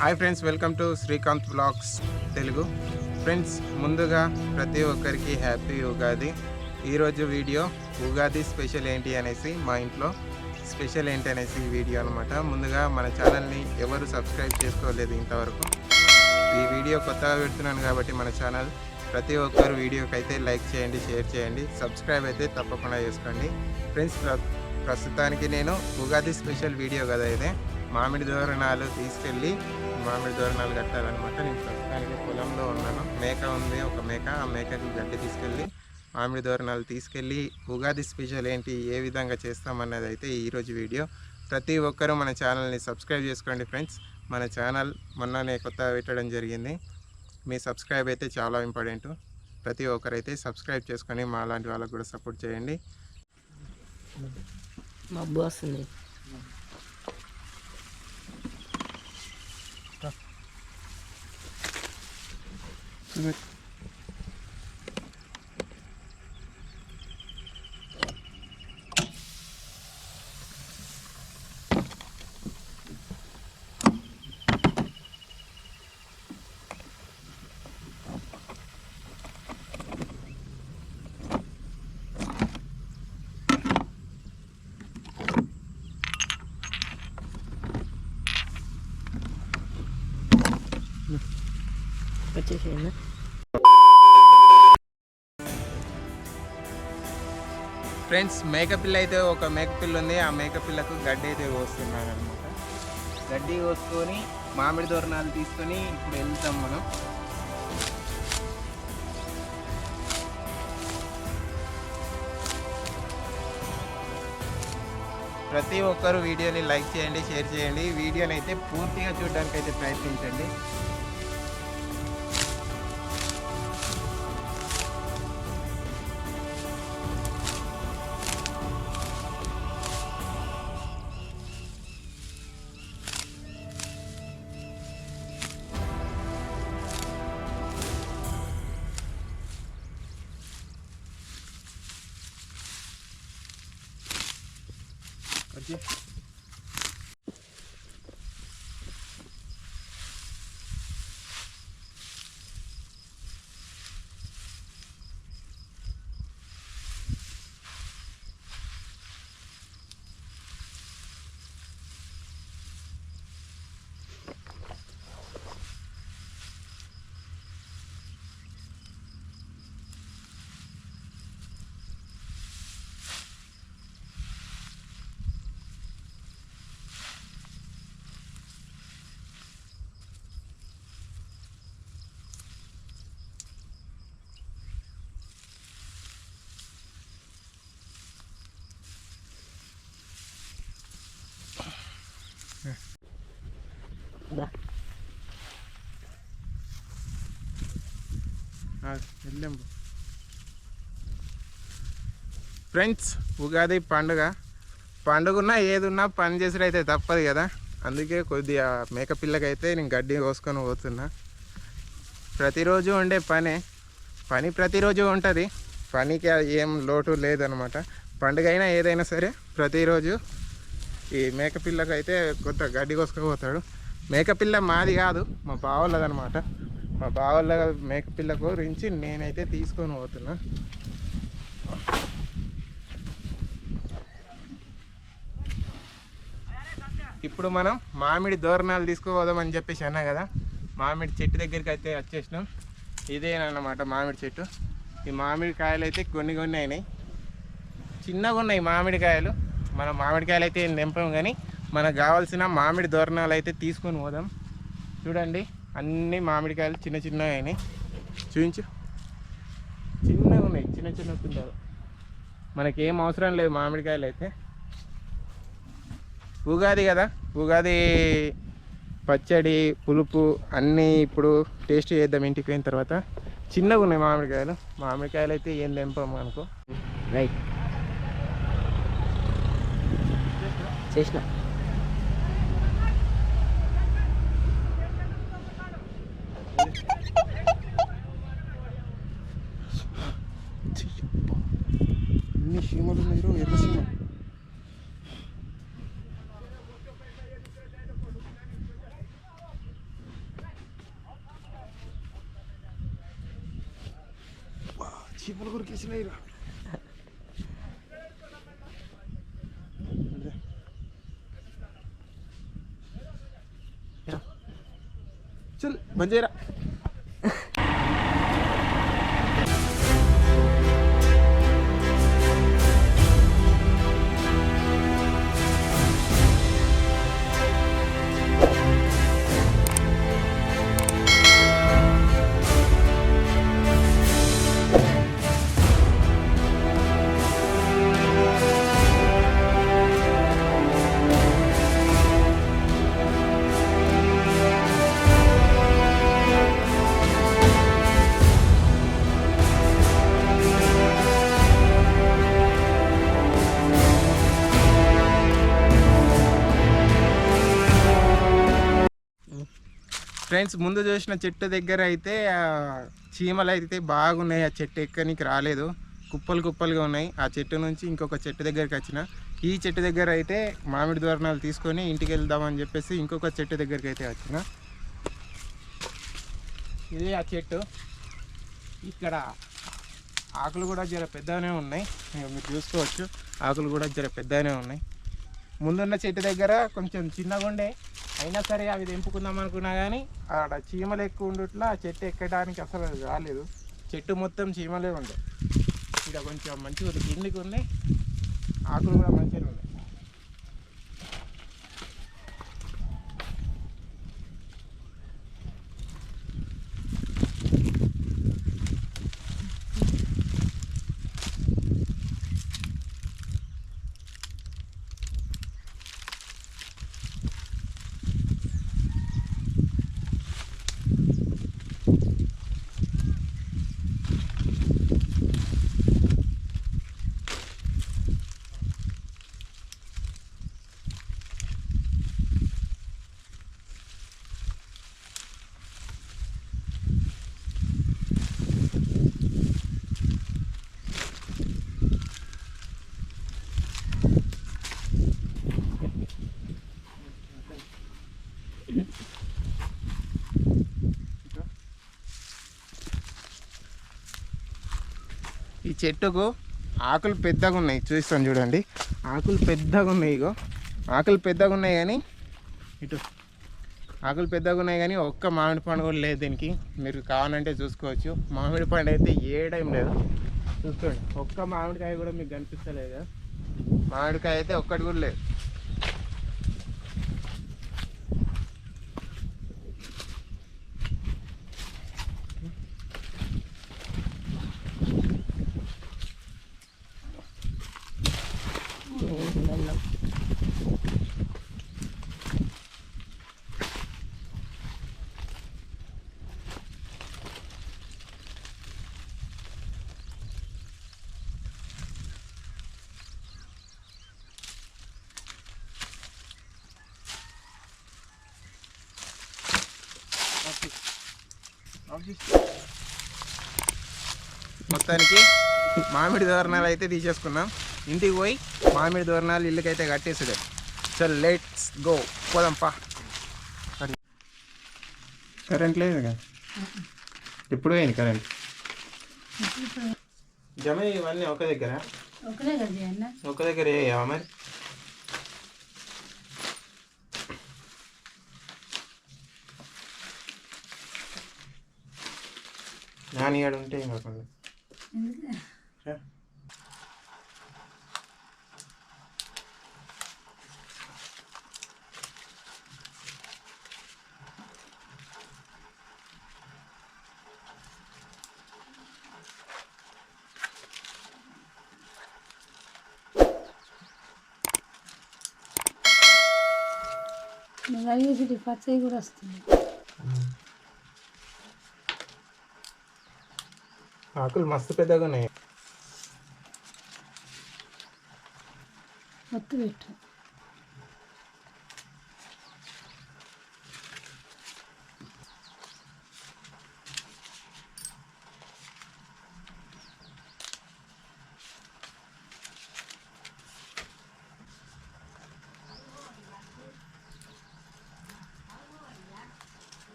Hi friends, welcome to Srikanth blogs Telugu. Friends, ముందుగా ప్రతి ఒక్కరికి హ్యాపీ ఉగాది. ఈరోజు వీడియో ఉగాది స్పెషల్ ఏంటి అనేసి, మా ఇంట్లో స్పెషల్ ఏంటి అనేసి వీడియో అనమాట. ముందుగా మన ఛానల్ని ఎవరు సబ్స్క్రైబ్ చేసుకోలేదు ఇంతవరకు. ఈ వీడియో కొత్తగా పెడుతున్నాను కాబట్టి మన ఛానల్ ప్రతి ఒక్కరు వీడియోకి అయితే లైక్ చేయండి, షేర్ చేయండి, సబ్స్క్రైబ్ అయితే తప్పకుండా చేసుకోండి. ఫ్రెండ్స్, ప్రస్తుతానికి నేను ఉగాది స్పెషల్ వీడియో కదా ఇదే. మామిడి తోరణాలు తీసుకెళ్ళి మామిడి తోరణాలు కట్టాలన్నమాట. నేను ప్రస్తుతానికి పొలంలో ఉన్నాను. మేక ఉంది, ఒక మేక. ఆ మేకకి గడ్డి తీసుకెళ్ళి మామిడి తోరణాలు తీసుకెళ్ళి ఉగాది స్పెషల్ ఏంటి, ఏ విధంగా చేస్తామన్నది అయితే ఈరోజు వీడియో. ప్రతి ఒక్కరూ మన ఛానల్ని సబ్స్క్రైబ్ చేసుకోండి ఫ్రెండ్స్. మన ఛానల్ మొన్ననే కొత్తగా పెట్టడం జరిగింది. మీ సబ్స్క్రైబ్ అయితే చాలా ఇంపార్టెంట్. ప్రతి ఒక్కరైతే సబ్స్క్రైబ్ చేసుకొని మా లాంటి వాళ్ళకు కూడా సపోర్ట్ చేయండి. మబ్బు వస్తుంది. వచ్చేసేయండి. ఫ్రెండ్స్, మేకపిల్ల అయితే ఒక మేకపిల్ల ఉంది. ఆ మేకపిల్లకు గడ్డి అయితే కోస్తున్నాను అనమాట. గడ్డి కోసుకొని మామిడి తోరణాలు తీసుకొని ఇప్పుడు వెళ్తాం మనం. ప్రతి ఒక్కరు వీడియోని లైక్ చేయండి, షేర్ చేయండి. వీడియోని అయితే పూర్తిగా చూడడానికి అయితే ప్రయత్నించండి. ఫ్రెండ్స్, ఉగాది పండుగ ఏదున్నా పని చేసుడు అయితే తప్పదు కదా. అందుకే కొద్దిగా మేకపిల్లకైతే నేను గడ్డి కోసుకొని పోతున్నా. ప్రతిరోజు ఉండే పని ప్రతిరోజు ఉంటుంది. పనికి ఏం లోటు లేదనమాట. పండుగ అయినా ఏదైనా సరే ప్రతిరోజు ఈ మేకపిల్లకైతే కొత్త గడ్డి కోసుకుపోతాడు. మేకపిల్ల మాది కాదు, మా బావోళ్ళదనమాట. మా బావోళ్ళ మేకపిల్ల గురించి నేనైతే తీసుకొని పోతున్నా. ఇప్పుడు మనం మామిడి తోరణాలు తీసుకుపోదామని చెప్పేసి అన్నా కదా. మామిడి చెట్టు దగ్గరికి అయితే వచ్చేసినాం. ఇదేనమాట మామిడి చెట్టు. ఈ మామిడి కాయలు అయితే కొన్ని అయినాయి, చిన్నగా ఉన్నాయి మామిడికాయలు. మనం మామిడికాయలు అయితే నింపాం, కానీ మనకు కావాల్సిన మామిడి తోరణాలు అయితే తీసుకొని పోదాం. చూడండి, అన్ని మామిడికాయలు చిన్నగా అయినాయి. చూపించు, చిన్నగా ఉన్నాయి, చిన్న పిండాలు. మనకేం అవసరం లేదు మామిడికాయలు అయితే. ఉగాది కదా, ఉగాది పచ్చడి పులుపు అన్నీ ఇప్పుడు టేస్ట్ చేద్దాం ఇంటికి పోయిన తర్వాత. చిన్నగా ఉన్నాయి మామిడికాయలు అయితే ఏం తెంపాము అనుకో. రైట్ చేసిన అన్ని సీమలు ఉన్నాయి, ఎర్ర సీమ. చీమలు కొరికేసినాయి రా. చల్ మంచిరా. ఫ్రెండ్స్, ముందు చూసిన చెట్టు దగ్గర అయితే చీమలు అయితే బాగున్నాయి. ఆ చెట్టు ఎక్కనికి రాలేదు, కుప్పలు కుప్పలుగా ఉన్నాయి. ఆ చెట్టు నుంచి ఇంకొక చెట్టు దగ్గరికి వచ్చిన. ఈ చెట్టు దగ్గర అయితే మామిడి తోరణాలు తీసుకొని ఇంటికి వెళ్దామని చెప్పేసి ఇంకొక చెట్టు దగ్గరికి అయితే వచ్చిన. ఇది ఆ చెట్టు. ఇక్కడ ఆకులు కూడా జర పెద్దగానే ఉన్నాయి, మీరు చూసుకోవచ్చు. ఆకులు కూడా జర పెద్దగానే ఉన్నాయి. ముందున్న చెట్టు దగ్గర కొంచెం చిన్నగా ఉండే, అయినా సరే అవి తెంపుకుందాం అనుకున్నా కానీ ఆడ చీమలు ఎక్కువ ఉండట్లా ఆ చెట్టు ఎక్కడానికి అసలు రాలేదు. చెట్టు మొత్తం చీమలే ఉండే. ఇక్కడ కొంచెం మంచిగా ఉంది, కిందికి ఉన్నాయి, ఆకులు కూడా మంచిగా ఉన్నాయి. ఈ చెట్టుకు ఆకులు పెద్దగా ఉన్నాయి, చూస్తాను చూడండి. ఆకులు పెద్దగా ఉన్నాయి. ఇగో ఆకులు పెద్దగా ఉన్నాయి కానీ ఇటు ఆకులు పెద్దగా ఉన్నాయి కానీ ఒక్క మామిడి పండు కూడా లేదు దీనికి. మీరు కావాలంటే చూసుకోవచ్చు. మామిడి పండు అయితే ఏడేం లేదు, చూసుకోండి. ఒక్క మామిడికాయ కూడా మీకు కనిపిస్తలేదు. మామిడికాయ అయితే ఒక్కటి కూడా లేదు. మొత్తానికి మామిడి తోరణాలు అయితే తీసేసుకున్నాం. ఇంటికి పోయి మామిడి తోరణాలు ఇల్లుకైతే కట్టేసాడు. సో లెట్స్ గో, పోదాంపా. కరెంట్ లేదు కదా, ఎప్పుడు పోయింది కరెంట్? జమ ఇవన్నీ ఒక దగ్గర వేయవా మరి? నాని ఆడు ఉంటే కాకుండా పచ్చవి కూడా వస్తుంది. ఆకులు మస్తు పెద్దగా ఉన్నాయి. మొత్తం పెట్టు.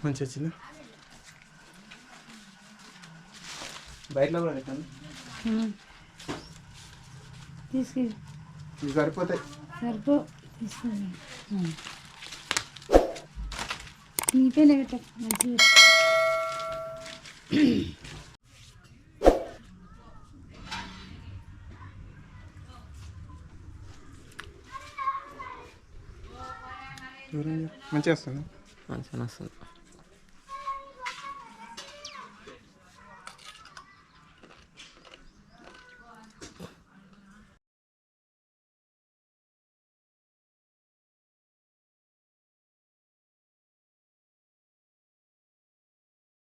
మంచి వచ్చిందా? బయటలో కూడా పెట్టండి. తీసుకెళ్ళి ఇవి సరిపోతాయి. సరిపో తీసుకెళ్ళి నీపైన పెట్ట మంచిగా మంచిగా వస్తుంది. మంచిగా వస్తుంది.